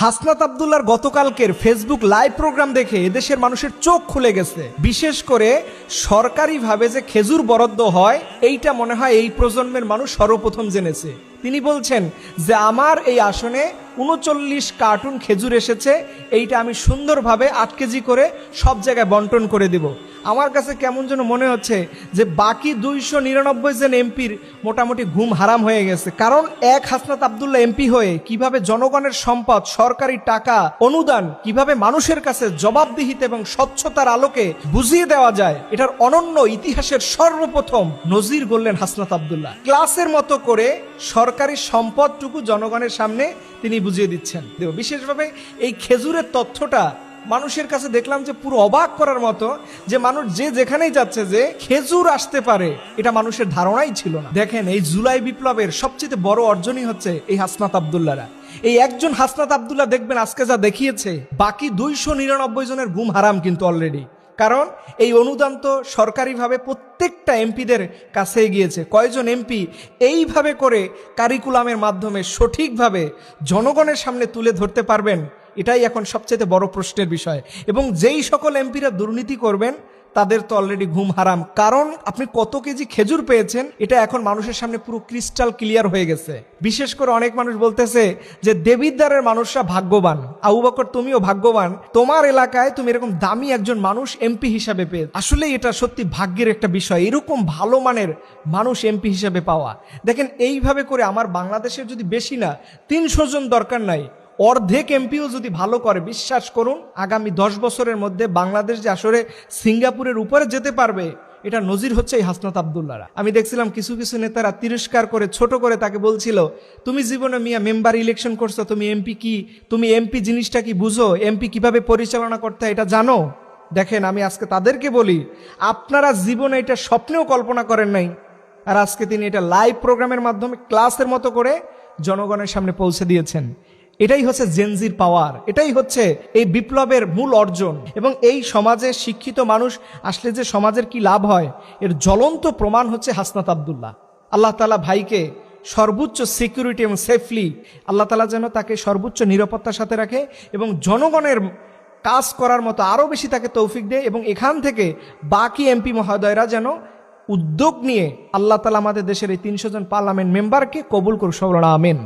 হাসনাত আব্দুল্লাহর গতকালকের Facebook live programme দেখে এদেশের মানুষের চোখ খুলে গেছে। বিশেষ করে সরকারিভাবে যে খেজুর বরাদ্দ হয় এইটা মনে হয় এই প্রজন্মের মানুষ সর্বপ্রথম জেনেছে। তিনি বলছেন যে আমার এই আসনে ৩৯ কার্টুন খেজুর এসেছে, এইটা আমি সুন্দরভাবে ৮ কেজি করে সব জায়গায় বন্টন করে দেব। আমার কাছে কেমন যেন মনে হচ্ছে যে বাকি ২৯৯ জন এমপির মোটামুটি ঘুম হারাম হয়ে গেছে। কারণ এক হাসনাত আব্দুল্লাহ এমপি হয়ে কিভাবে জনগণের সম্পদ, সরকারি টাকা, অনুদান কিভাবে মানুষের কাছে জবাবদিহিতা এবং স্বচ্ছতার আলোকে বুঝিয়ে দেওয়া যায়, এটার অনন্য ইতিহাসের সর্বপ্রথম নজির গড়লেন হাসনাত আব্দুল্লাহ। ক্লাসের মতো করে সরকারি সম্পদটুকু জনগণের সামনে তিনি বুঝিয়ে দিচ্ছেন। বিশেষভাবে এই খেজুরের তথ্যটা মানুষের কাছে দেখলাম যে পুরো অবাক করার মতো, যে মানুষ যে যেখানেই যাচ্ছে যে খেজুর আসতে পারে এটা মানুষের ধারণাই ছিল না। দেখেন, এই জুলাই বিপ্লবের সবচেয়ে বড় অর্জনই হচ্ছে এই হাসনাত আব্দুল্লাহরা। এই একজন হাসনাত আব্দুল্লাহ দেখবেন আজকে যা দেখিয়েছে, বাকি ২৯৯ জনের ঘুম হারাম কিন্তু অলরেডি। কারণ এই অনুদান তো সরকারিভাবে প্রত্যেকটা এমপিদের কাছে গিয়েছে। কয়জন এমপি এইভাবে করে কারিকুলামের মাধ্যমে সঠিকভাবে জনগণের সামনে তুলে ধরতে পারবেন, এটাই এখন সবচেয়ে বড় প্রশ্নের বিষয়। এবং যেই সকল এমপিরা দুর্নীতি করবেন তাদের তো অলরেডি ঘুম হারাম। কারণ আপনি কত কেজি খেজুর পেয়েছেন এটা এখন মানুষের সামনে পুরো ক্রিস্টাল ক্লিয়ার হয়ে গেছে। বিশেষ করে অনেক মানুষ বলতেছে যে দেবিদ্বারের মানুষরা ভাগ্যবান। আবু বকর, তুমিও ভাগ্যবান, তোমার এলাকায় তুমি এরকম দামি একজন মানুষ এমপি হিসাবে পেয়ে। আসলে এটা সত্যি ভাগ্যের একটা বিষয়, এরকম ভালো মানের মানুষ এমপি হিসাবে পাওয়া। দেখেন, এইভাবে করে আমার বাংলাদেশের যদি বেশি না ৩০০ জন দরকার নাই, অর্ধেক এমপিও যদি ভালো করে, বিশ্বাস করুন আগামী ১০ বছরের মধ্যে বাংলাদেশ যে আসলে সিঙ্গাপুরের উপরে যেতে পারবে, এটা নজির হচ্ছে এই হাসনাত আব্দুল্লাহরা। আমি দেখছিলাম কিছু কিছু নেতারা তিরস্কার করে, ছোট করে তাকে বলছিল, তুমি জীবনে মিয়া মেম্বার ইলেকশন করছো, তুমি এমপি কি, তুমি এমপি জিনিসটা কি বুঝো, এমপি কিভাবে পরিচালনা করতে হয় এটা জানো? দেখেন, আমি আজকে তাদেরকে বলি, আপনারা জীবনে এটা স্বপ্নেও কল্পনা করেন নাই, আর আজকে তিনি এটা লাইভ প্রোগ্রামের মাধ্যমে ক্লাসের মতো করে জনগণের সামনে পৌঁছে দিয়েছেন। এটাই হচ্ছে জেনজির পাওয়ার, এটাই হচ্ছে এই বিপ্লবের মূল অর্জন। এবং এই সমাজে শিক্ষিত মানুষ আসলে যে সমাজের কি লাভ হয়, এর জ্বলন্ত প্রমাণ হচ্ছে হাসনাত আব্দুল্লাহ। আল্লাহ তাআলা ভাইকে সর্বোচ্চ সিকিউরিটি এবং সেফলি আল্লাহ তাআলা যেন তাকে সর্বোচ্চ নিরাপত্তার সাথে রাখে এবং জনগণের কাজ করার মতো আরও বেশি তাকে তৌফিক দেয়। এবং এখান থেকে বাকি এমপি মহোদয়রা যেন উদ্যোগ নিয়ে আল্লাহ তাআলা আমাদের দেশের এই ৩০০ জন পার্লামেন্ট মেম্বারকে কবুল করুন, আমিন।